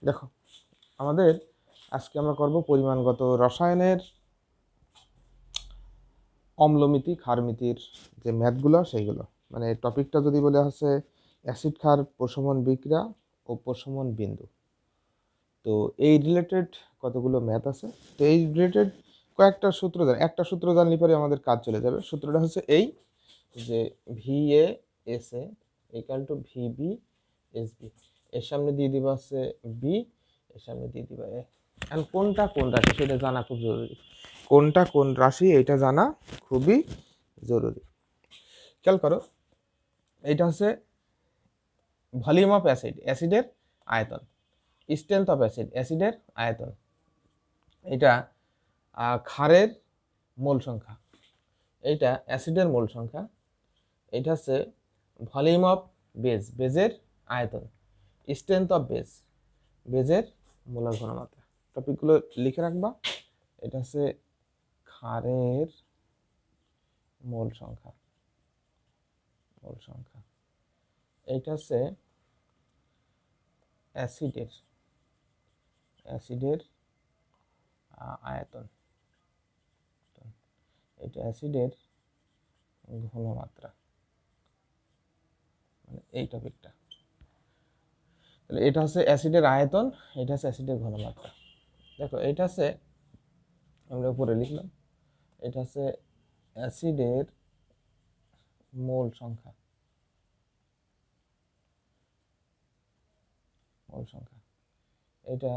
দেখো, আমাদের আজকে আমরা করব পরিমাণগত রসায়নের অম্লমিতি ক্ষারমিতির যে ম্যাথগুলো সেইগুলো। মানে টপিকটা যদি বলে আছে অ্যাসিড ক্ষার প্রশমন বিক্রিয়া ও প্রশমন বিন্দু, তো এই রিলেটেড কতগুলো ম্যাথ আছে। তো এই রিলেটেড কয়েকটা সূত্র জানি, একটা সূত্র জানলে পরে আমাদের কাজ চলে যাবে। সূত্রটা হচ্ছে এই যে V A S A equal to V B S B, এর সামনে দিয়ে দিবা আছে বি, এর সামনে দিয়ে দিবা এ। এখন কোনটা কোন রাশি সেটা জানা খুব জরুরি। কোনটা কোন রাশি এটা জানা খুবই জরুরি। খেয়াল করো, এটা হচ্ছে ভলিউম অফ অ্যাসিড, অ্যাসিডের আয়তন, স্ট্রেংথ অফ অ্যাসিড, অ্যাসিডের আয়তন, এটা ক্ষারের মোল সংখ্যা, এইটা অ্যাসিডের মোল সংখ্যা, এটা হচ্ছে ভলিউম অফ বেজ, বেজের আয়তন, স্ট্রেংথ অফ বেজ, বেজের মোলার ঘনমাত্রা। টপিকগুলো লিখে রাখবা। এটা হচ্ছে ক্ষারের মোল সংখ্যা, মোল সংখ্যা, এইটা হচ্ছে অ্যাসিডের, অ্যাসিডের আয়তন, এটা অ্যাসিডের ঘনমাত্রা, মানে এই টপিকটা। তাহলে এটা হচ্ছে অ্যাসিডের আয়তন, এটা হচ্ছে অ্যাসিডের ঘনমাত্রা। দেখো এটা হচ্ছে, আমরা উপরে লিখলাম, এটা হচ্ছে অ্যাসিডের মোল সংখ্যা, মোল সংখ্যা, এটা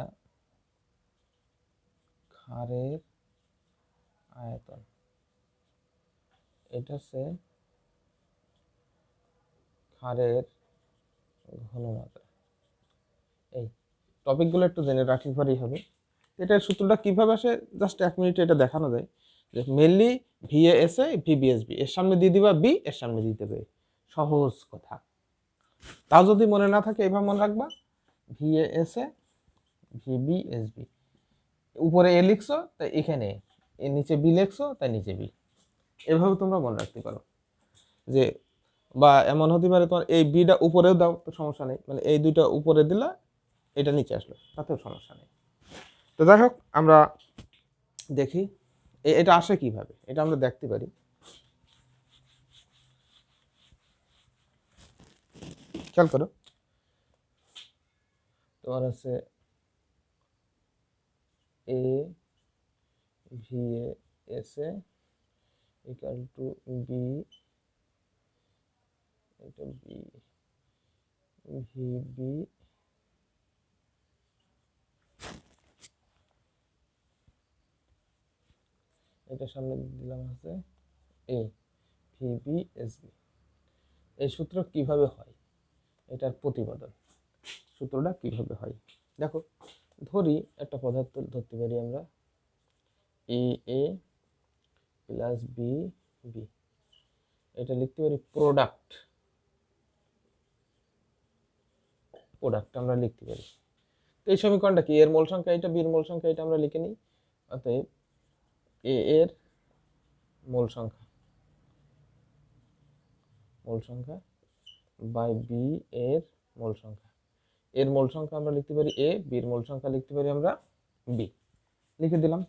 ক্ষারের আয়তন, এটা হচ্ছে ক্ষারের ঘনমাত্রা। এই টপিকগুলো একটু জেনে রাখলে পরেই হবে। এটার সূত্রটা কিভাবে আসে জাস্ট 1 মিনিটে এটা দেখানো যায়। যে মেনলি ভিএএসএ ভিবিএসবি, এর সামনে দিয়ে দিবা বি, এর সামনে দিয়ে দেবে, সহজ কথা। তাও যদি মনে না থাকে এভাবে মনে রাখবা, ভিএএসএ ভিবিএসবি, উপরে এ লিখছো তাই এখানে এর নিচে বি লিখছো তাই নিচে বি, এভাবে তোমরা মনে রাখতে পারো। যে বা এমন হতে পারে তোমার এই বিটা উপরেও দাও তো সমস্যা নেই, মানে এই দুইটা উপরে দিলা এটা নিচে আসলো তাতেও সমস্যা নেই। তো যাই হোক, আমরা দেখি এটা আসে কিভাবে, এটা আমরা দেখতে পারি। খেয়াল করো, তোমার আছে A V S A equal to B, এটা বি ভি বি, এটা সামনে দিলাম আছে A V B S B. এই সূত্র কিভাবে হয়, এটার প্রতিপাদন, সূত্রটা কিভাবে হয় দেখো। ধরি একটা পদার্থ ধরতে পারি আমরা এ এ প্লাস বি বি, এটা লিখতে পারি প্রোডাক্ট, প্রোডাক্ট আমরা লিখতে পারি। তো এই সমীকরণটা কি, এর মোল সংখ্যা এটা, বির মোল সংখ্যা এটা, আমরা লিখে নিই। অতএব এ এর মোল সংখ্যা, মোল সংখ্যা বাই বি এর মোল সংখ্যা, এর মোল সংখ্যা আমরা লিখতে পারি এ, বির মোল সংখ্যা লিখতে পারি আমরা বি, লিখে দিলাম।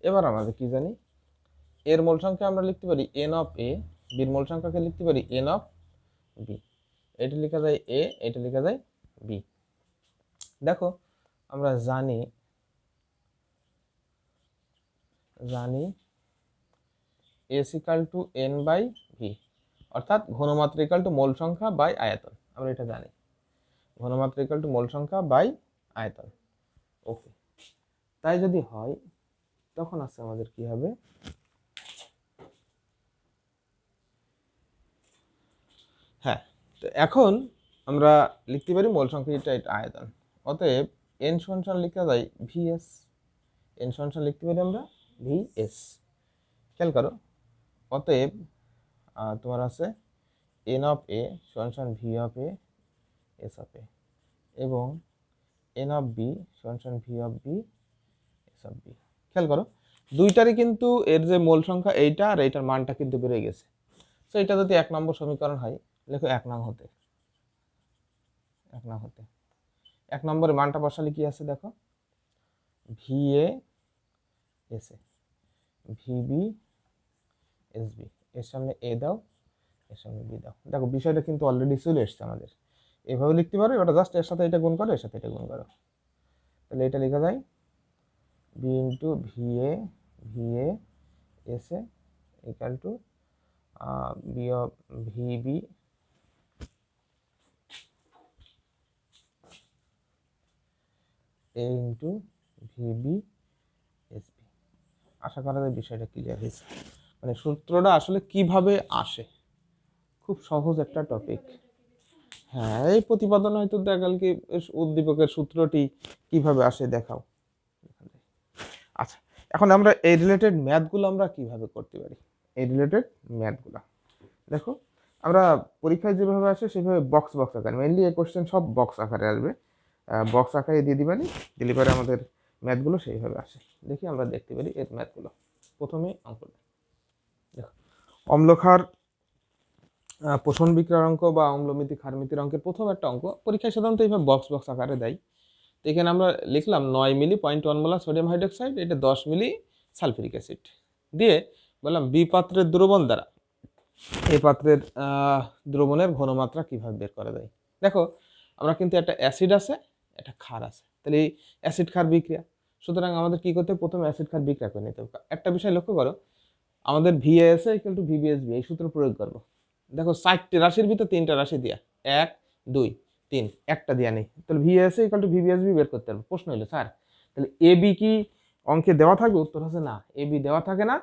এবার আমাদের কি জানি, এর মোল সংখ্যা আমরা লিখতে পারি এন অফ এ, বির মোল সংখ্যাকে লিখতে পারি এন অফ বি, এটা লেখা যায় এ, এটা লেখা যায় বি। দেখো আমরা জানি, জানি S equal to N by V, অর্থাৎ ঘনমাত্রা ইকাল টু মোল সংখ্যা বাই আয়তন, আমরা এটা জানি, ঘনমাত্রা ইকাল টু মোল সংখ্যা বাই আয়তন। ওকে, তাই যদি হয় তখন আছে আমাদের কি হবে, হ্যাঁ, তো এখন আমরা লিখতে পারি মোল সংখ্যা এটা আয়তন। অতএব এন সমান লিখা যায় ভিএস, এন সমান লিখতে পারি আমরা ভিএস। খেয়াল করো, অতএব তোমার আছে এন অফ এ সমান V of A S of A, এবং এন অফ বি সমান V of B S of B. খেয়াল করো, দুইটারই কিন্তু এর যে মোল সংখ্যা এইটা আর এইটার মানটা কিন্তু বেড়ে গেছে। তো এটা যদি 1 নম্বর সমীকরণ হয়, লেখো 1 নং হতে, 1 নং হতে 1 নম্বরে মানটা বসালে কি আছে দেখো, VA SA, VB SB, এর সামনে A দাও, এর সামনে B দাও। দেখো বিষয়টা কিন্তু অলরেডি চলে এসছে আমাদের। এভাবে লিখতে পারো, ওটা জাস্ট এর সাথে এটা গুণ করো, এর সাথে এটা গুণ করো। তাহলে এটা লেখা যায় B into VA SA equal to B of VB A into VB SB। আশা করা যায় বিষয়টা ক্লিয়ার হয়েছে। মানে সূত্রটা আসলে কিভাবে আসে, খুব সহজ একটা টপিক। হ্যাঁ, এই প্রতিপাদন হয়তো দেখালকে উদ্দীপকের সূত্রটি কিভাবে আসে দেখাও। আচ্ছা, এখন আমরা এই রিলেটেড ম্যাথগুলো আমরা কিভাবে করতে পারি। এই রিলেটেড ম্যাথগুলো দেখো, আমরা পরীক্ষায় যেভাবে আসে সেভাবে বক্স আকারে, মেইনলি এই কোশ্চেন সব বক্স আকারে আসবে, বক্স আকারে দিয়ে দিবানি, দিলে পরে আমাদের ম্যাথগুলো সেইভাবে আসে। দেখি আমরা দেখতে পারি এর ম্যাথগুলো। প্রথমে অঙ্কটা দেখো, অম্লক্ষার পোষণ বিক্রিয়ার অঙ্ক বা অম্লমিতি ক্ষারমিতির অঙ্কের প্রথম একটা অঙ্ক পরীক্ষায় সাধারণত এইভাবে বক্স আকারে দেয়। তো এখানে আমরা লিখলাম 9 মিলি 0.1 মোলার সোডিয়াম হাইড্রোক্সাইড, এটা 10 মিলি সালফিউরিক অ্যাসিড দিয়ে বললাম বি পাত্রের দ্রবণ দ্বারা এই পাত্রের দ্রবণের ঘনমাত্রা কিভাবে বের করা যায়। দেখো আমরা কিন্তু একটা অ্যাসিড আছে, একটা ক্ষার আছে, তাহলে এই অ্যাসিড ক্ষার বিক্রিয়া, সুতরাং আমাদের কি করতে হবে, প্রথমে অ্যাসিড ক্ষার বিক্রিয়া করে নিতে হবে। একটা বিষয় লক্ষ্য করো, আমাদের VASA ইকুয়াল টু VBSB এই সূত্র প্রয়োগ করব। দেখো 4টে রাশির ভিতর 3টা রাশি দিয়া, 1 2 3, একটা দিয়া নেই, তাহলে VASA ইকুয়াল টু VBSB বের করতে হবে। প্রশ্ন হলো স্যার তাহলে AB কি অঙ্কে দেওয়া থাকবে, উত্তর হচ্ছে না, AB দেওয়া থাকে না।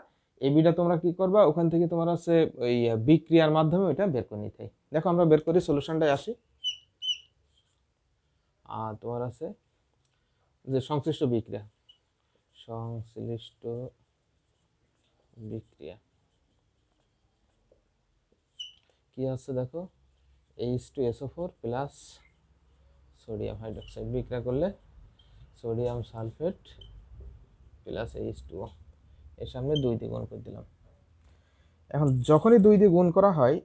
এবিটা তোমরা কি করবা, ওখান থেকে তোমার হচ্ছে ওই বিক্রিয়ার মাধ্যমে ওইটা বের করে নিতে হয়। দেখো আমরা বের করি, সলিউশনটাই আসি। আর তোমার আছে যে সংশ্লিষ্ট বিক্রিয়া কি আছে দেখো, H2SO4 প্লাস সোডিয়াম হাইড্রোক্সাইড বিক্রিয়া করলে সোডিয়াম সালফেট প্লাস H2O, এর সামনে 2 দিয়ে গুণ করে দিলাম। এখন যখনই 2 দিয়ে গুণ করা হয়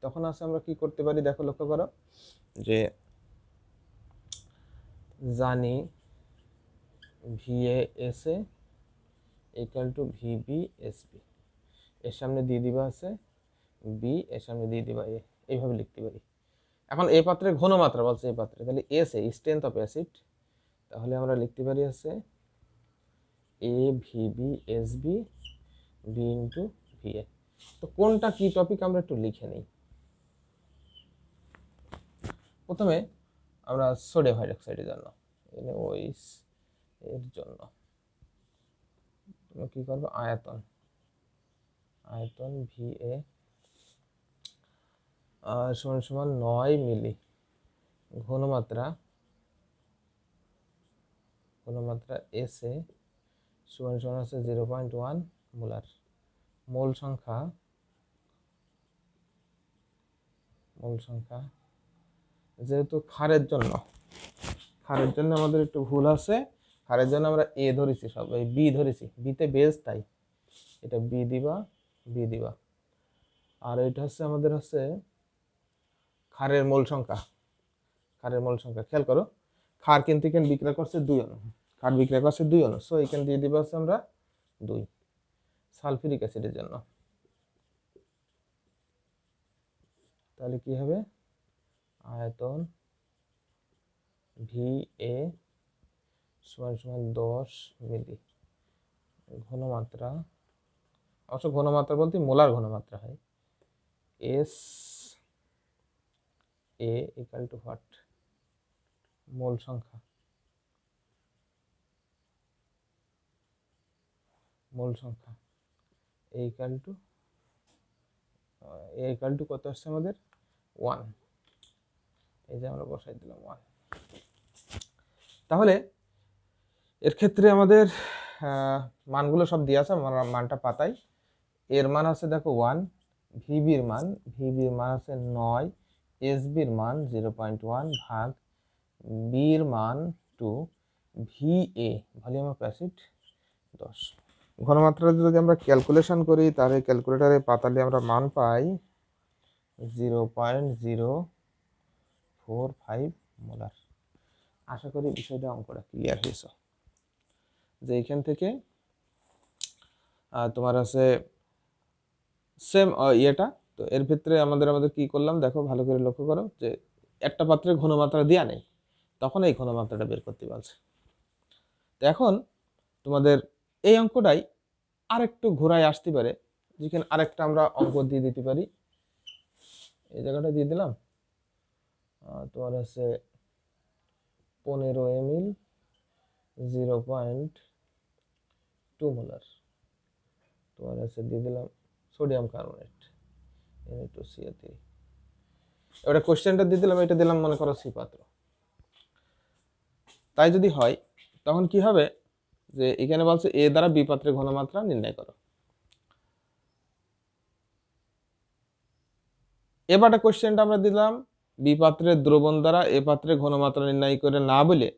তখন আছে আমরা কি করতে পারি, দেখো লক্ষ্য করো যে জানি VASA ইকুয়াল টু VBSB, এর সামনে দিয়ে দিবা আছে B, এর সামনে দিয়ে দিবা A, এইভাবে লিখতে পারি। এখন এই পাত্রের ঘনমাত্রা বলছে এই পাত্রে, তাহলে SA স্ট্রেংথ অফ অ্যাসিড, তাহলে আমরা লিখতে পারি আছে AVBSB B ইন্টু VA। তো কোনটা কি টপিক আমরা একটু লিখে নিই। প্রথমে আমরা সোডিয়াম হাইড্রোক্সাইডের জন্য NaOH এর জন্য তুমি কি করবে, আয়তন VA সমান সমান 9 মিলি, ঘনমাত্রা SA সমান সমান আছে 0.1 মোলার। মোল সংখ্যা যেহেতু ক্ষারের জন্য আমাদের একটু ভুল আছে, ক্ষারের জন্য আমরা A ধরেছি, সব এই B ধরেছি, বিতে বেজ, তাই এটা B দিবা। আর এটা হচ্ছে আমাদের হচ্ছে ক্ষারের মোল সংখ্যা। খেয়াল করো, ক্ষার কিন্তু এখানে বিক্রিয়া করছে 2 অণু, সো এখানে দিয়ে দিবা আছে আমরা 2। সালফিউরিক অ্যাসিডের জন্য তাহলে কি হবে, আয়তন VA সমান সমান 10 মিলি, ঘনমাত্রা অবশ্য ঘনমাত্রা বলতে মোলার ঘনমাত্রা হয়, SA ইকুয়াল টু হোয়াট, মোল সংখ্যা A ইকুয়াল টু কত আসছে আমাদের 1, এই যে আমরা বসাই দিলাম 1। তাহলে এর ক্ষেত্রে আমাদের মানগুলো সব দিয়ে আছে, মানটা পাতাই। এর মান আছে দেখো 1, ভিবির মান আছে 9, এসবির মান 0.1 ভাগ বির মান 2, VA ভলিউম অফ অ্যাসিড 10। ঘনমাত্রা যদি আমরা ক্যালকুলেশন করি তাহলে ক্যালকুলেটারে পাতালে আমরা মান পাই 0.045 মোলার। আশা করি বিষয়টা অঙ্কটা ক্লিয়ার হয়েছে, যে এখান থেকে তোমার আছে সেম ইয়েটা। তো এর ভিতরে আমাদের কি করলাম দেখো, ভালো করে লক্ষ্য করো, যে একটা পাত্রে ঘনমাত্রা দেওয়া নেই, তখন এই ঘনমাত্রাটা বের করতে বলছে। তো এখন তোমাদের এই অঙ্কটাই আরেকটু ঘোরায় আসতে পারে, যেখানে আরেকটা আমরা অঙ্ক দিয়ে দিতে পারি। এই জায়গাটা দিয়ে দিলাম, তোমার আছে 15 ml 0.2 মোলার, তোমার আছে দিয়ে দিলাম সোডিয়াম কার্বনেট Na2CO3। এবারে কোশ্চেনটা দিয়ে দিলাম, এটা দিলাম মনে করো সি পাত্র। তাই যদি হয় তখন কি হবে, যে এখানে বলছে এ দ্বারা বি পাত্রের ঘনমাত্রা নির্ণয় করো। এবারে কোশ্চেনটা আমরা দিলাম বি পাত্রের দ্রবণ দ্বারা এ পাত্রের ঘনমাত্রা নির্ণয় করে না বলে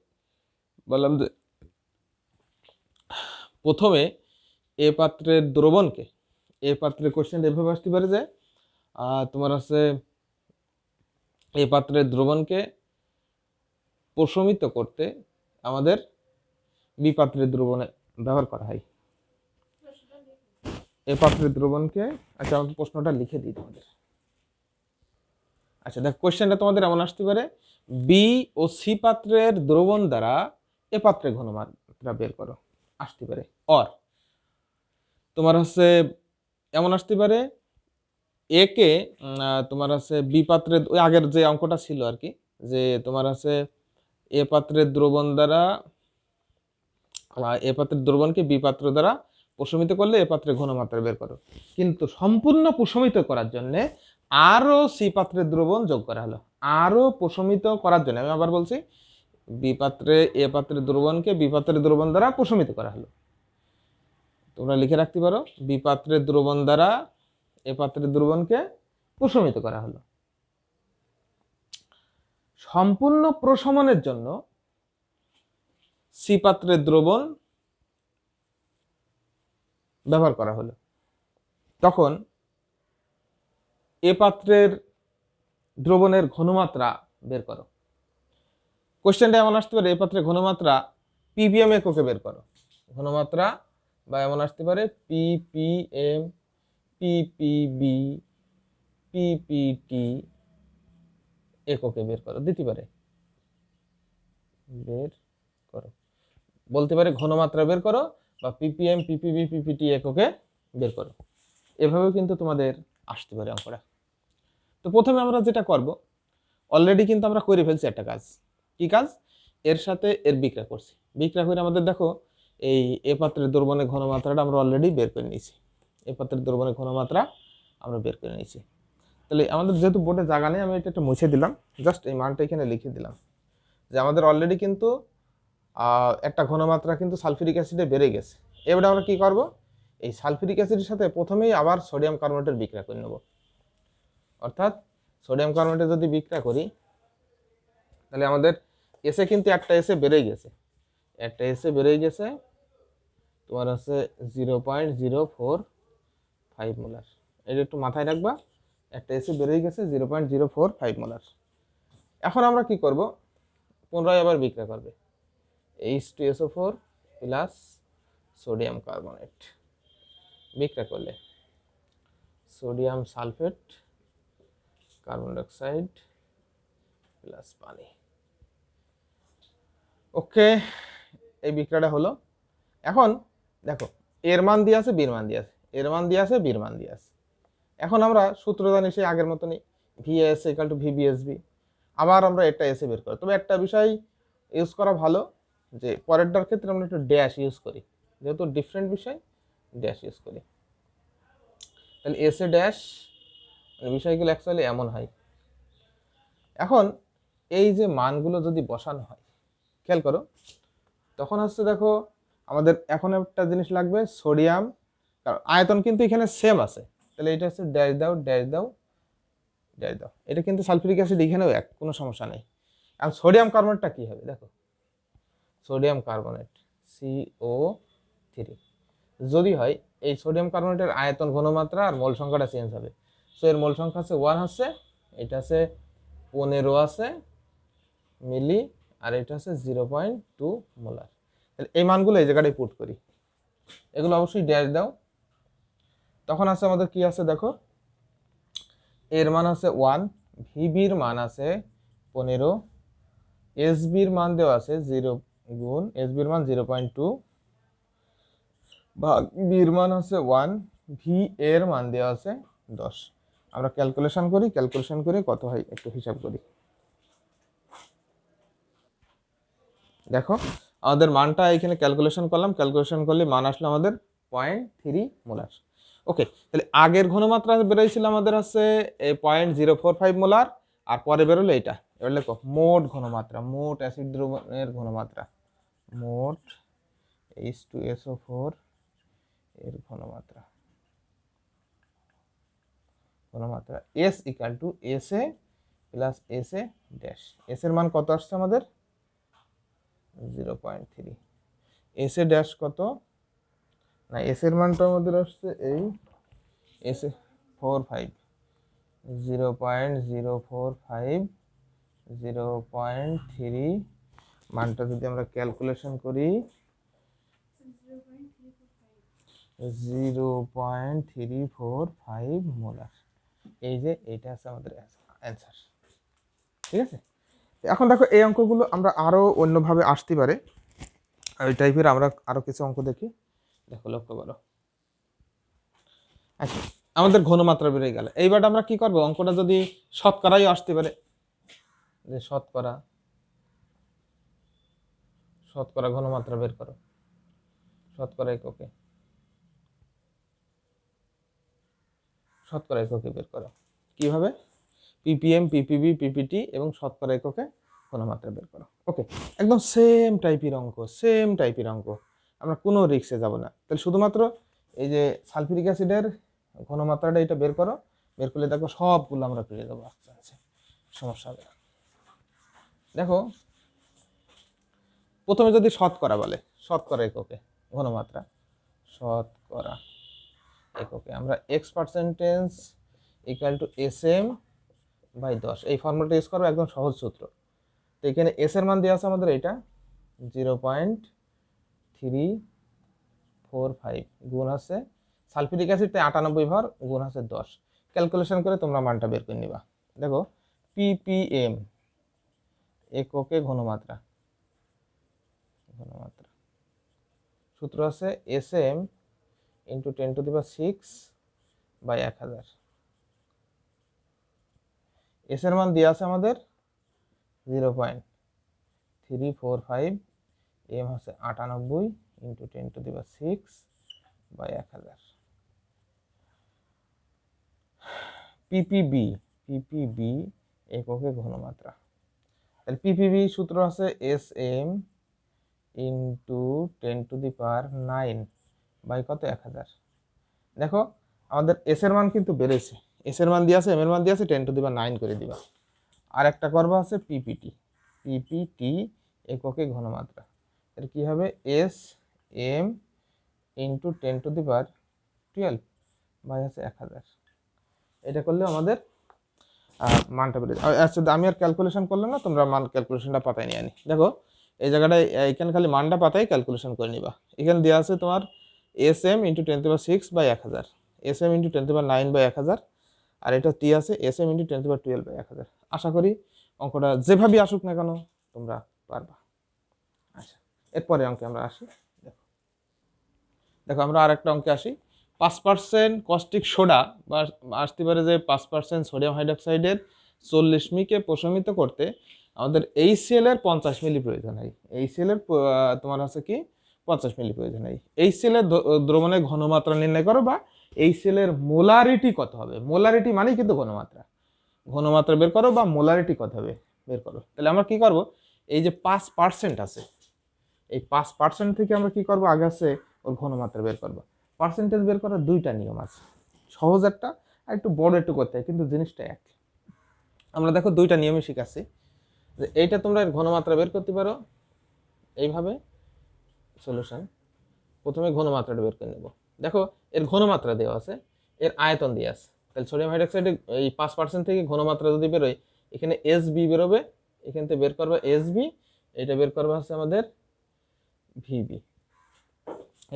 বললাম যে প্রথমে এ পাত্রের দ্রবণকে, এ পাত্রের কোশ্চেন এভাবে আসতে পারে যে তোমার আছে এ পাত্রের দ্রবণকে প্রশমিত করতে আমাদের বি পাত্রের দ্রবণে ব্যবহার করা হয়। এ পাত্রের দ্রবণকে, আচ্ছা আমাকে প্রশ্নটা লিখে দিই তোমাদের। আচ্ছা দেখো, কোশ্চেনটা তোমাদের এমন আসতে পারে, বি ও সি পাত্রের দ্রবণ দ্বারা এ পাত্রের ঘনমাত্রা বের করো, আসতে পারে। অর তোমার হচ্ছে এমন আসতে পারে, এ কে তোমার আছে বি পাত্রের, ওই আগের যে অঙ্কটা ছিল আর কি, যে তোমার আছে এ পাত্রের দ্রবণ দ্বারা, এ পাত্রের দ্রবণকে বি পাত্র দ্বারা প্রশমিত করলে এ পাত্রের ঘনমাত্রা বের করো। কিন্তু সম্পূর্ণ প্রশমিত করার জন্য আরো সি পাত্রের দ্রবণ যোগ করা হলো, আরো প্রশমিত করার জন্য। আমি আবার বলছি, বি পাত্রে এ পাত্রের দ্রবণকে বি পাত্রের দ্রবণ দ্বারা প্রশমিত করা হলো। তোমরা লিখে রাখতে পারো, বি পাত্রের দ্রবণ দ্বারা এ পাত্রের দ্রবণকে প্রশমিত করা হলো। সম্পূর্ণ প্রশমনের জন্য সি পাত্রের দ্রবণ ব্যবহার করা হলো। তখন এ পাত্রের দ্রবণের ঘনমাত্রা বের করো। কোশ্চেনটা এমন আসতে পারে, এ পাত্রের ঘনমাত্রা পিপিএম এককে বের করো। ঘনমাত্রা বা এমন আসতে পারে পিপিএম, পিপিবি, পিপিটি এককে বের করো, দিতে পারে। বের করো বলতে পারে, ঘনমাত্রা বের করো, বা পিপিএম, পিপিবি, পিপিটি এককে বের করো। এভাবেও কিন্তু তোমাদের আসতে পারে অঙ্কটা। তো প্রথমে আমরা যেটা করব, অলরেডি কিন্তু আমরা করে ফেলছি একটা কাজ। কি কাজ? এর সাথে এর বিক্রিয়া করছি। বিক্রিয়া করে আমাদের দেখো এই এ পাত্রের দ্রবণের ঘনমাত্রাটা আমরা অলরেডি বের করে নিয়েছি। এ পাত্রের দ্রবণের ঘনমাত্রা আমরা বের করে নিয়েছি। তাহলে আমাদের যেহেতু বোর্ডে জায়গা নেই, আমি এটা একটু মুছে দিলাম, জাস্ট এই মানটা এখানে লিখে দিলাম, যে আমাদের অলরেডি কিন্তু একটা ঘনমাত্রা কিন্তু সালফিউরিক অ্যাসিডে বেড়ে গেছে। এবারে আমরা কি করব, এই সালফিউরিক অ্যাসিডের সাথে প্রথমেই আবার সোডিয়াম কার্বনেটের বিক্রিয়া করে নেব। অর্থাৎ সোডিয়াম কার্বনেটে যদি বিক্রিয়া করি, তাহলে আমাদের এসে কিন্তু একটা এসে বেড়েই গেছে, একটা এসে বেড়েই গেছে, তোমার আছে 0.045 মোলার। এটা একটু মাথায় রাখবা, একটা এসে বেড়েই গেছে 0.045 মোলার। এখন আমরা কি করব, পুনরায় আবার বিক্রিয়া করবে H2SO4 প্লাস সোডিয়াম কার্বনেট। বিক্রিয়া করলে sodium sulphate, carbon dioxide plus পানি। ওকে, এই বিক্রিয়াটা হলো। এখন দেখো, এর মান দিয়ে আছে, বির মান দিয়ে আছে, এর মান দিয়ে আছে, বির মান দিয়ে আছে। এখন আমরা সূত্র জানি সেই আগের মতনই, ভিএস ইকুয়াল টু ভিবিএসবি। আবার আমরা একটা এসে বের করি। তবে একটা বিষয় ইউজ করা ভালো, যে পরেরটার ক্ষেত্রে আমরা একটু ড্যাশ ইউজ করি, যেহেতু ডিফারেন্ট বিষয়, ড্যাশ ইউজ করি। তাহলে এসে ড্যাশ, বিষয়গুলো অ্যাকচুয়ালি এমন হয়। এখন এই যে মানগুলো যদি বসানো হয়, খেয়াল করো, তখন হচ্ছে দেখো আমাদের এখন একটা জিনিস লাগবে, সোডিয়াম, কারণ আয়তন কিন্তু এখানে সেম আছে, তাহলে এটা হচ্ছে ড্যাশ দাও, ড্যাশ দাও, ড্যাশ দাও। এটা কিন্তু সালফিউরিক অ্যাসিড এখানেও এক, কোনো সমস্যা নেই। আর সোডিয়াম কার্বনেটটা কি হবে দেখো, সোডিয়াম কার্বনেট CO3 যদি হয়, এই সোডিয়াম কার্বনেটের আয়তন, ঘনমাত্রা আর মোল সংখ্যাটা চেঞ্জ হবে। সো এর মোল সংখ্যা আছে 1 আছে, এটা আছে 15 আছে মিলি, আর এটা হচ্ছে 0.2 মোলার। তাহলে এই মানগুলো এই জায়গাটায় পুট করি, এগুলো অবশ্যই ড্যাশ দাও। তখন আছে আমাদের কি আছে দেখো, এর মান আছে 1, ভিবির মান আছে 15, এসবির মান দেওয়া আছে 0 গুণ এসবির মান 0.2 ভাগ বির মান আছে 1, ভি এর মান দেওয়া আছে 10। আমরা ক্যালকুলেশন করি, ক্যালকুলেশন করে কত হয় একটু হিসাব করি। দেখো আমাদের মানটা এখানে ক্যালকুলেশন করলাম, ক্যালকুলেশন করলে মান আসলো আমাদের 0.3 মোলার। ওকে, তাহলে আগের ঘনমাত্রা বেরোয়ছিল আমাদের আছে 0.045 মোলার, আর পরে বেরোলো এটা। এবার লেখো মোট ঘনমাত্রা, মোট অ্যাসিড দ্রবণের ঘনমাত্রা, মোট H2SO4 এর ঘনমাত্রা, ঘনমাত্রা S equal two SA plus SA dash. S এর মান কত আসছে আমাদের 0.3, SA ড্যাশ কত না, S এর মানটা আমাদের আসছে এই SA 45, 0.045, 0.3 মানটা যদি আমরা ক্যালকুলেশন করি 0.345 মোলার। এই যে এটা আছে আমাদের অ্যান্সার। ঠিক আছে, এখন দেখো এই অঙ্কগুলো আমরা আরো অন্যভাবে আসতে পারে, ওই টাইপের আমরা আরো কিছু অঙ্ক দেখি। দেখো লক্ষ্য করো, আচ্ছা আমাদের ঘনমাত্রা বেড়ে গেল। এইবার আমরা কি করব, অঙ্কটা যদি শতকরাই আসতে পারে, যে শতকরা, শতকরা ঘনমাত্রা বের করো, শতকরা এককে, শতকরা এককে বের করো। কিভাবে, পিপিএম, পিপিবি, পিপিটি এবং শতকরা এককে ঘনমাত্রা বের করো। ওকে, একদম সেম টাইপের অঙ্ক, সেম টাইপের অঙ্ক, আমরা কোনো রিক্সে যাব না। তাহলে শুধুমাত্র এই যে সালফিউরিক অ্যাসিডের ঘনমাত্রাটা এটা বের করো, বের করলে দেখো সবগুলো আমরা পেয়ে যাবো আস্তে আস্তে, সমস্যা হবে না। দেখো প্রথমে যদি শতকরা বলে, শতকরা এককে ঘনমাত্রা, শতকরা এককে আমরা x% equal to SM by 10, এই ফর্মুলাটা ইউজ করবো, একদম সহজ সূত্র। তো এখানে এস এর মান দেওয়া আছে আমাদের এটা 0.345 গুণ আছে সালফিউরিক অ্যাসিড 98 ভর গুণ আছে 10। ক্যালকুলেশন করে তোমরা মানটা বের করে নিবা। দেখো ppm এককে ঘনমাত্রা, ঘনমাত্রা সূত্র আছে SM ইন্টু 10⁶ বাই 1000। এস এর মান দেওয়া আছে আমাদের 0.345, এম হচ্ছে 98 ইন্টু 10⁶ বাই 1000। পিপিবি, পিপিবি এককে ঘনমাত্রা, তাহলে পিপিবি সূত্র আছে SM ইন্টু 10⁹ বাই কত 1000। দেখো আমাদের এস এর মান কিন্তু বেড়েছে, এস এর মান দিয়ে আছে, এম এর মান দিয়ে আছে, 10⁹ করে দিবা। আর একটা করবা আছে পিপিটি, পিপিটি এককে ঘনমাত্রা, এর কি হবে SM ইন্টু 10⁻12 বাই আছে 1000। এটা করলে আমাদের মানটা বেড়ে যায়। আচ্ছা আমি আর ক্যালকুলেশন করলাম না, তোমরা মান ক্যালকুলেশনটা পাতায় নিয়ে আনি। দেখো এই জায়গাটায় এখানে খালি মানটা পাতায় ক্যালকুলেশন করে নিবা। এখানে দেওয়া আছে তোমার SM into 10⁶ by 1000, SM into 10⁹ by 1000, আর এটা টি আছে SM ইন্টু 10⁻12 বাই 1000। আশা করি অঙ্কটা যেভাবেই আসুক না কেন তোমরা পারবা। আচ্ছা এরপরে অঙ্কে আমরা আসি। দেখো দেখো আমরা আর একটা অঙ্কে আসি। 5% কস্টিক সোডা বা আসতে পারে যে 5% সোডিয়াম হাইড্রোক্সাইডের 40 মিকে প্রশমিত করতে আমাদের HCl এর 50 মিলি প্রয়োজন হয়। HCl এর তোমার আছে কি 50 মিলি প্রয়োজন হয়। HCl এর দ্রবণের ঘনমাত্রা নির্ণয় করো, বা HCl এর মোলারিটি কত হবে, মোলারিটি মানেই কিন্তু ঘনমাত্রা, ঘনমাত্রা বের করো বা মোলারিটি কত হবে বের করো। তাহলে আমরা কি করব, এই যে 5% আছে, এই 5% থেকে আমরা কি করব, আগে আছে ওর ঘনমাত্রা বের করব। পার্সেন্টেজ বের করার দুইটা নিয়ম আছে, সহজ একটা আর একটু বড় একটু করতে হয়, কিন্তু জিনিসটা এক। আমরা দেখো দুইটা নিয়মই শিখাচ্ছি, যে এইটা তোমরা এর ঘনমাত্রা বের করতে পারো এইভাবে। সলিউশন, প্রথমে ঘনমাত্রাটা বের করে নেব। দেখো এর ঘনমাত্রা দেওয়া আছে, এর আয়তন দেওয়া আছে। তাহলে সোডিয়াম হাইড্রোক্সাইডে এই 5% থেকে ঘনমাত্রা যদি বেরোয়, এখানে SB বেরোবে, এখান থেকে বের করবে SB এটা বের করবো হচ্ছে আমাদের ভিবি,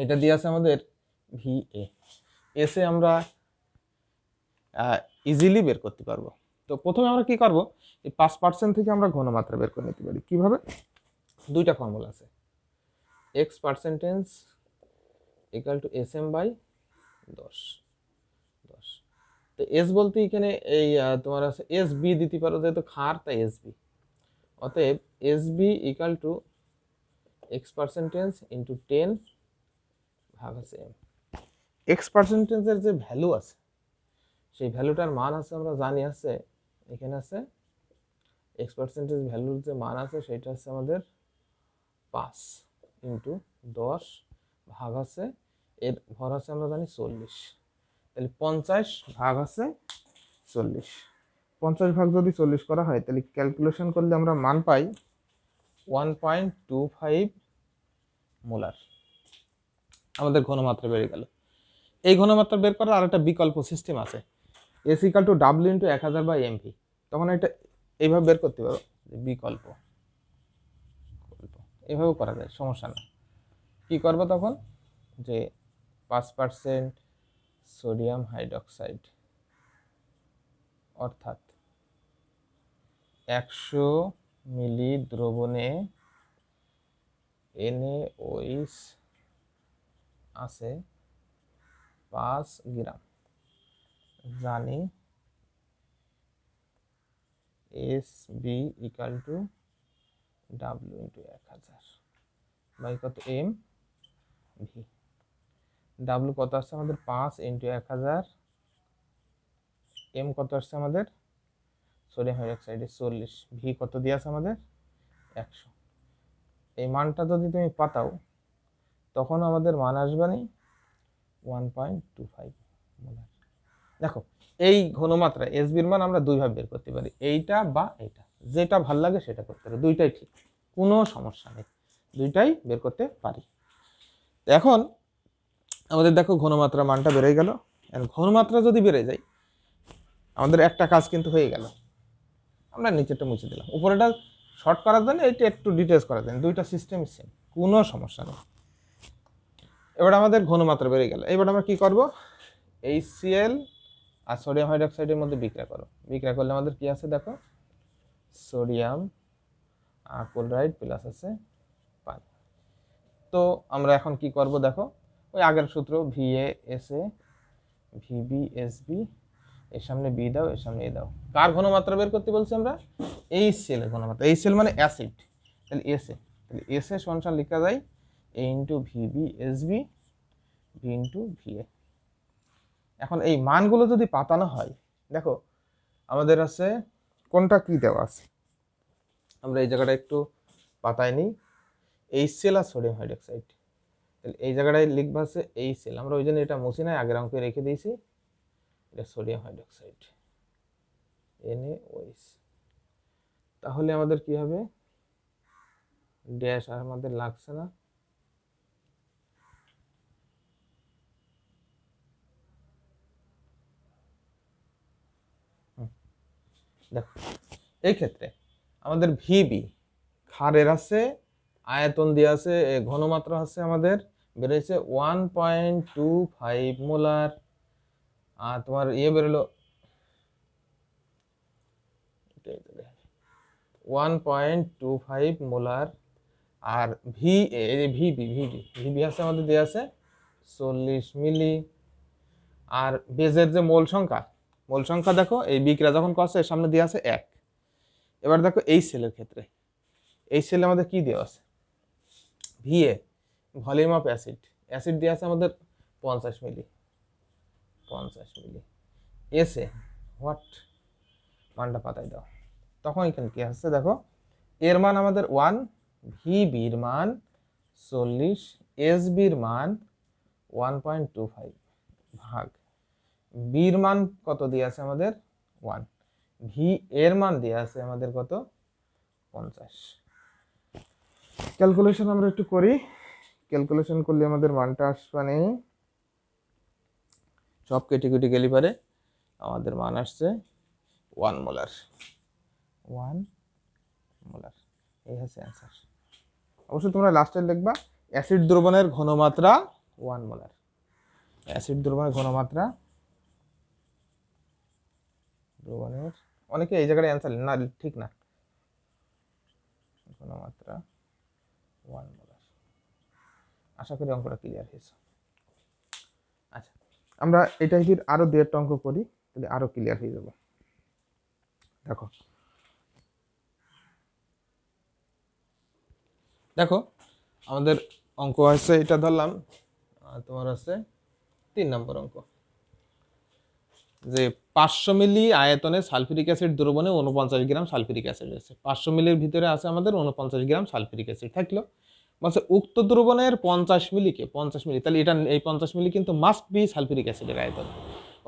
এটা দিয়ে আছে আমাদের ভিএ। এসে আমরা ইজিলি বের করতে পারবো। তো প্রথমে আমরা কি করব, এই 5% থেকে আমরা ঘনমাত্রা বের করে নিতে পারি কিভাবে। দুইটা ফর্মুলা আছে, X percentage equal to S M by 10। তো এস বলতে এখানে এই তোমার আছে এস বি দিতে পারো, যেহেতু ক্ষার তাই এস বি। অতএব S B equal to X percentage into 10 ভাগ আছে এম। এক্স পার্সেন্টেজের যে ভ্যালু আছে সেই ভ্যালুটার মান আছে আমরা জানি আছে এখানে আছে, এক্স পার্সেন্টেজ ভ্যালুর যে মান আছে সেটা হচ্ছে আমাদের 5 ইন্টু 10 ভাগ আছে এর ভর আছে আমরা জানি 40। তাহলে 50 ভাগ আছে 40, 50 ভাগ যদি 40 করা হয় তাহলে ক্যালকুলেশন করলে আমরা মান পাই 1.25 মোলার। আমাদের ঘনমাত্রা বেড়ে গেল। এই ঘনমাত্রা বের করার আরেকটা বিকল্প সিস্টেম আছে, S equal to W into 1000 by MV. তখন এটা এইভাবে বের করতে পারো, বিকল্প এভাবেও করা যায়, সমস্যা না। কি করবো তখন, যে 5% সোডিয়াম হাইড্রোক্সাইড অর্থাৎ 100 মিলি দ্রবণে NaOH আছে 5 গ্রাম, জানি SB equal to W into 1000 by কত এম ভি। ডাব্লিউ কত আসছে আমাদের 5 ইন্টু 1000, এম কত আসছে আমাদের সোডিয়াম হাইড্রোক্সাইডে 40, ভি কত দিয়ে আছে আমাদের 100। এই মানটা যদি তুমি পাতাও তখন আমাদের মান আসবে না 1.25 মোলার। দেখো এই ঘনমাত্রা এসবির মান আমরা দুইভাবে বের করতে পারি, এইটা বা এইটা, যেটা ভাল লাগে সেটা করতে পারি, দুইটাই ঠিক, কোনো সমস্যা নেই, দুইটাই বের করতে পারি। এখন আমাদের দেখো ঘনমাত্রা মানটা বেড়ে গেল। ঘনমাত্রা যদি বেড়ে যায় আমাদের একটা কাজ কিন্তু হয়ে গেল, আমরা নিচেরটা মুছে দিলাম, উপরেটা শর্ট করার জন্য এইটা একটু ডিটেলস করার জন্য, দুইটা সিস্টেম সেম, কোনো সমস্যা নেই। এবার আমাদের ঘনমাত্রা বেড়ে গেল, এবার আমরা কি করব, HCl আর সোডিয়াম হাইড্রোক্সাইডের মধ্যে বিক্রিয়া করো। বিক্রিয়া করলে আমাদের কি আছে দেখো, সোডিয়াম ক্লোরাইড প্লাস আছে পানি। তো আমরা এখন কি করব দেখো, ওই আগের সূত্র VaSa VbSb, এর সামনে বি দাও, এর সামনে এ দাও। কার ঘনমাত্রা বের করতে বলছি আমরা, HCl এর ঘনমাত্রা। HCl মানে অ্যাসিড, তাহলে Sa, তাহলে Sa সমান লেখা যায় A into VbSb B into Va। এখন এই মানগুলো যদি পাতানো হয়, দেখো আমাদের আছে কোনটা কি দেওয়া আছে, আমরা এই জায়গাটা একটু পাতায় নিই, HCl আর সোডিয়াম হাইড্রোক্সাইড। তাহলে এই জায়গাটায় লিখবা আছে HCl, আমরা ওই জন্য এটা মুছি নাই, আগের অঙ্কে রেখে দিয়েছি, এটা সোডিয়াম হাইড্রোক্সাইড NaOH। তাহলে আমাদের কি হবে, ড্যাশ আর আমাদের লাগছে না, দেখো এই ক্ষেত্রে আমাদের ভিবি ক্ষারের আছে, আয়তন দিয়ে আছে, ঘনমাত্রা আছে আমাদের বেড়েছে 1.25 মোলার, আর তোমার ইয়ে বেরোলো 1.25 মোলার, আর ভিবি আছে আমাদের দেওয়া আছে 40 মিলি। আর বেজের যে মোল সংখ্যা দেখো, এই বিক্রিয়া যখন করছে এর সামনে দেওয়া আছে 1। এবার দেখো এই সেলের ক্ষেত্রে, এই সেলে আমাদের কি দেওয়া আছে, VA volume of acid, acid দেওয়া আছে আমাদের 50 মিলি, এসে হোয়াট মানটা পাতায় দাও, তখন এখানে কি আসছে দেখো, এর মান আমাদের 1, ভিবির মান 40, এসবির মান 1.25 ভাগ, বির মান কত দিয়ে আছে আমাদের 1, ভি এর মান দিয়ে আছে আমাদের কত 50। ক্যালকুলেশন আমরা একটু করি, ক্যালকুলেশন করলে আমাদের মানটা আসবে, সব কেটে কেটে গেলে পারে আমাদের মান আসছে 1 মোলার। এই হচ্ছে অ্যান্সার। অবশ্যই তোমরা লাস্টে লিখবা অ্যাসিড দ্রবণের ঘনমাত্রা 1 মোলার। অ্যাসিড দ্রবণের ঘনমাত্রা দ্রবণের, অনেকে এই জায়গায় অ্যান্সার না, ঠিক না, ঘনমাত্রা 1 মোলার। আশা করি অঙ্কটা ক্লিয়ার হয়েছে। আচ্ছা, আমরা এই টাইপের আরো 2-1টা অঙ্ক করি, তাহলে আরো ক্লিয়ার হয়ে যাবে। দেখো দেখো আমাদের অঙ্ক আছে, এটা ধরলাম তোমার আছে 3 নম্বর অঙ্ক, যে 500 মিলি আয়তনে সালফিউরিক অ্যাসিড দ্রবণে 49 গ্রাম সালফিউরিক অ্যাসিড আছে। 500 মিলির ভিতরে আছে আমাদের 49 গ্রাম সালফিউরিক অ্যাসিড থাকলো। বলছে উক্ত দ্রবণের 50 মিলিকে, 50 মিলি, তাহলে এটা এই 50 মিলি কিন্তু মাস্ট বি সালফিউরিক অ্যাসিডের আয়তন।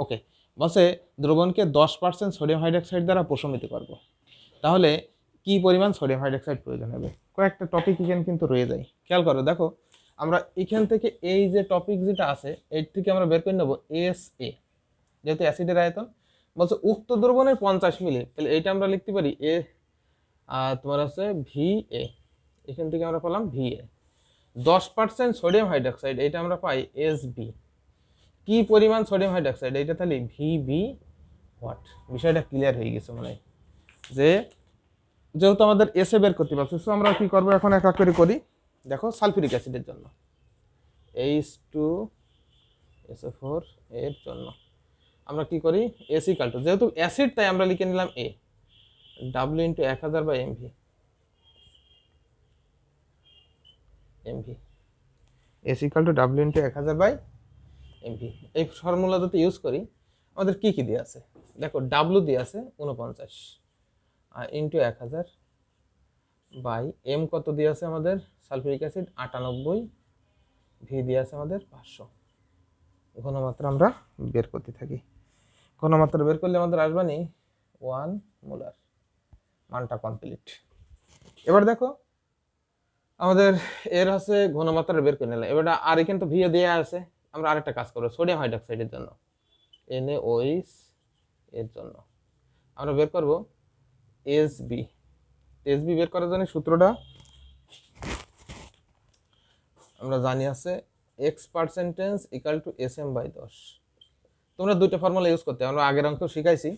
ওকে, বলছে দ্রবণকে 10% সোডিয়াম হাইড্রক্সাইড দ্বারা প্রশমিত করব। তাহলে কি পরিমাণ সোডিয়াম হাইড্রক্সাইড প্রয়োজন হবে? কয়েকটা টপিক এখানে কিন্তু রয়ে যায়, খেয়াল করো। দেখো আমরা এখান থেকে এই যে টপিক যেটা আছে এর থেকে আমরা বের করে নেবো এস এ, যেহেতু অ্যাসিডের আয়তন। বলছে উক্ত দ্রবণের 50 মিলি, তাহলে এইটা আমরা লিখতে পারি এ, তোমার আছে ভি এ, এখান থেকে আমরা পেলাম ভি এ। 10% সোডিয়াম হাইড্রক্সাইড, এটা আমরা পাই এস বি। কি পরিমাণ সোডিয়াম হাইড্রক্সাইড, এটা তাহলে ভি বি হোয়াট। বিষয়টা ক্লিয়ার হয়ে গেছে মনে হয়, যে যেহেতু আমাদের এসে বের করতে পারছি, সো আমরা কি করবো এখন এক এক করে করি। দেখো সালফিউরিক অ্যাসিডের জন্য H2SO4 এর জন্য আমরা কি করি, এস ইকাল টু, যেহেতু অ্যাসিড তাই আমরা লিখে নিলাম A, W into 1000 by MV, S equal to W into 1000 by MV. এই ফর্মুলা যদি ইউজ করি, আমাদের কি কি দিয়ে আছে দেখো, ডাব্লিউ দিয়ে আছে 49 ইন্টু 1000 বাই এম কত দিয়ে আছে আমাদের সালফিউরিক অ্যাসিড 98, ভি দিয়ে আছে আমাদের 500। ঘনমাত্রা আমরা বের করতে থাকি। ঘনমাত্রা বের করলে আমাদের আসবে নি 1 মোলার, মানটা কমপ্লিট। এবার দেখো আমাদের এর আছে ঘনমাত্রা বের করে নিলাম। এবার আর এখানে তো ভিও দেওয়া আছে, আমরা আরেকটা কাজ করবো সোডিয়াম হাইড্রক্সাইডের জন্য, NaOH এর জন্য আমরা বের করব এসবি। এসবি বের করার জন্য সূত্রটা আমরা জানি আছে x% ইকুয়াল টু SM/10। তোমরা দুইটা ফর্মুলা ইউজ করতে, আমরা আগের অঙ্ক শিখাইছি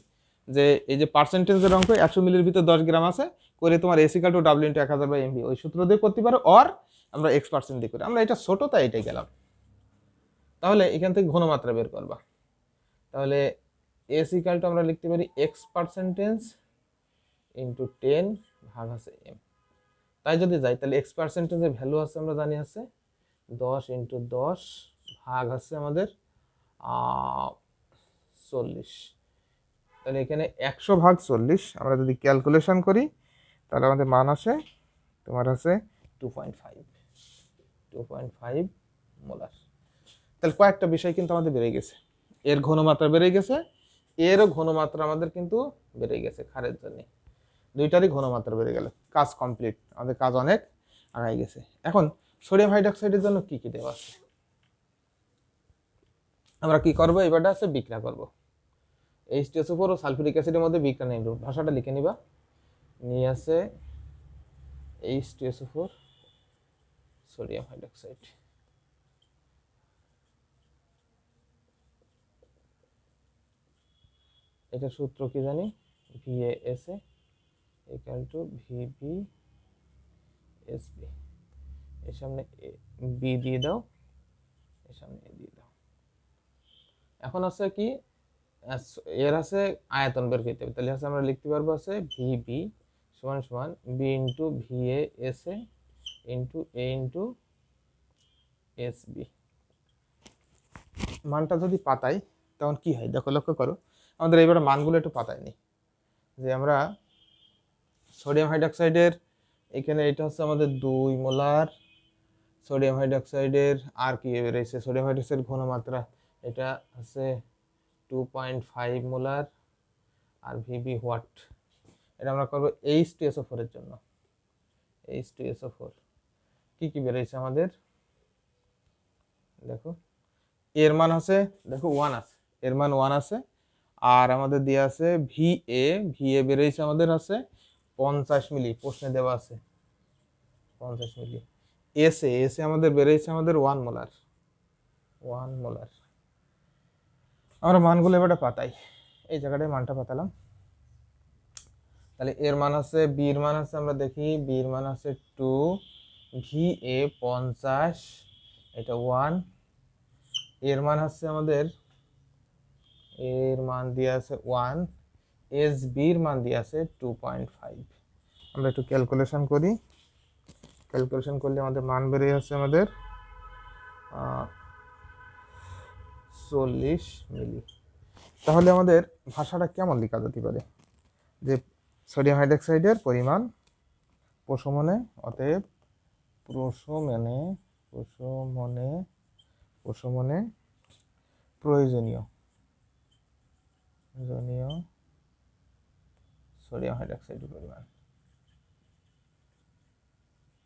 যে এই যে পার্সেন্টেজের অঙ্ক 100 মিলির ভিতর 10 গ্রাম আছে করে তোমার S equal to W into 1000 by MV, ওই সূত্র দিয়ে করতে পারো, অর আমরা x% দিয়ে করি। আমরা এটা ছোট তাই এটাই গেলাম। তাহলে এখান থেকে ঘনমাত্রা বের করবা, তাহলে S ইকুয়াল টু আমরা লিখতে পারি x% ইন্টু 10 ভাগ আছে m। তাই যদি যাই তাহলে x%-এর ভ্যালু আছে আমরা জানি আছে 10 ইন্টু 10 ভাগ আছে আমাদের 40। তাহলে এখানে 100 ভাগ 40 আমরা যদি ক্যালকুলেশন করি তাহলে আমাদের মান আসে তোমার আছে 2.5 মোলার। তাহলে কয়েকটা বিষয় কিন্তু আমাদের বেড়ে গেছে, এর ঘনমাত্রা বেড়ে গেছে, এরও ঘনমাত্রা আমাদের কিন্তু বেড়ে গেছে ক্ষারের জন্য, দুইটারই ঘনমাত্রা বেড়ে গেল, কাজ কমপ্লিট, আমাদের কাজ অনেক আগাই গেছে। এখন সোডিয়াম হাইড্রক্সাইডের জন্য কি কি দেওয়া আছে আমরা কি করব, এবারটা আছে বিক্রিয়া করব। H2SO4 ও সালফিউরিক অ্যাসিডের মধ্যে বিক্রিয়া নিব, ভাষাটা লিখে নিবা, নিয়ে আছে H2SO4 সোডিয়াম হাইড্রক্সাইড। এটা সূত্র কি জানি, VASA ইকুয়াল টু VBSB, এর সামনে বি দিয়ে দাও, এর সামনে এ দিয়ে দাও। এখন আছে কি, এর আছে আয়তন বের করতে হবে, তাহলে আছে আমরা লিখতে পারবো আছে ভিবি সমান সমান বি ইন্টু VASA ইন্টু এ ইন্টু এসবি। মানটা যদি পাতাই তখন কি হয় দেখো, লক্ষ্য করো আমাদের এবারে মানগুলো একটু পাতায় নি, যে আমরা সোডিয়াম হাইড্রক্সাইডের এখানে এটা হচ্ছে আমাদের 2 মোলার, সোডিয়াম হাইড্রক্সাইডের আর কি বেরিয়েছে, সোডিয়াম হাইড্রক্সাইড ঘনমাত্রা এটা আছে 2.5 মোলার, আর ভিবি হোয়াট, এটা আমরা করবো H2SO4 এর জন্য। H2SO4 কি কি বেরিয়েছে আমাদের দেখো, এর মান আছে দেখো 1 আছে, এর মান 1 আছে, আর আমাদের দেওয়া আছে VA বেরিয়েছে আমাদের আছে 50 মিলি, প্রশ্নে দেওয়া আছে 50 মিলি। এসে আমাদের বেরিয়েছে আমাদের 1 মোলার। 1 মোলার। আমরা মানগুলো এবারে পাতাই, এই জায়গাটায় মানটা পাতালাম। তাহলে এর মান আছে, বির মান আছে, আমরা দেখি বির মান আছে 2, ভি এ 50, এটা 1, এর মান আছে আমাদের, এর মান দিয়ে আছে 1, এস বির মান দিয়ে আছে 2.5। আমরা একটু ক্যালকুলেশন করি, ক্যালকুলেশন করলে আমাদের মান বেরিয়ে আছে আমাদের 40 মিলি। তাহলে আমাদের ভাষাটা কেমন লেখা যেতে পারে, যে সোডিয়াম হাইড্রোক্সাইডের পরিমাণ প্রশমনে, অতএব প্রশমনে প্রয়োজনীয় সোডিয়াম হাইড্রোক্সাইডের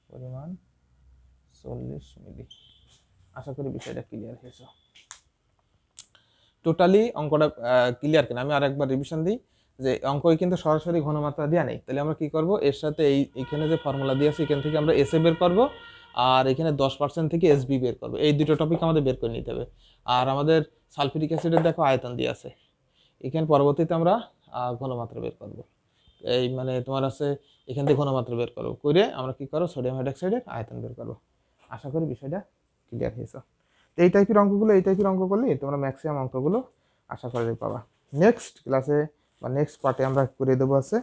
পরিমাণ 40 মিলি। আশা করি বিষয়টা ক্লিয়ার হয়েছে। টোটালি অঙ্কটা ক্লিয়ার কিনা আমি আরেকবার রিভিশন দিই, যে অঙ্কই কিন্তু সরাসরি ঘনমাত্রা দেওয়া নেই। তাহলে আমরা কি করব, এর সাথে এইখানে যে ফর্মুলা দিয়ে আছে এখান থেকে আমরা এসএ বের করব, আর এখানে 10% থেকে এসবি বের করব। এই দুটো টপিক আমাদের বের করে নিতে হবে। আর আমাদের সালফিউরিক অ্যাসিডের দেখো আয়তন দিয়ে আছে, এখানে পরবর্তীতে আমরা ঘনমাত্রা বের করব। এই মানে তোমার আছে এখান থেকে ঘনমাত্রা বের করব, করে আমরা কি করব, সোডিয়াম হাইড্রোক্সাইডের আয়তন বের করব। আশা করি বিষয়টা ক্লিয়ার হয়েছে। এই টাইপের অঙ্ক করলে তোমরা ম্যাক্সিমাম অঙ্কগুলো আশা করি পাবা। নেক্সট ক্লাসে বা নেক্সট পার্টে আমরা করে দেবো আছে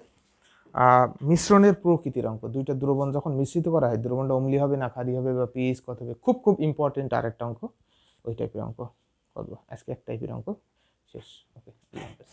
মিশ্রণের প্রকৃতির অঙ্ক। দুইটা দ্রবণ যখন মিশ্রিত করা হয়, দ্রবণটা অম্লীয় হবে না ক্ষারীয় হবে বা পিএইচ কত হবে, খুব খুব ইম্পর্টেন্ট আরেকটা অঙ্ক, ওই টাইপের অঙ্ক করবো। আজকে এক টাইপের অঙ্ক শেষ। ওকে, আল্লাহ হাফেজ।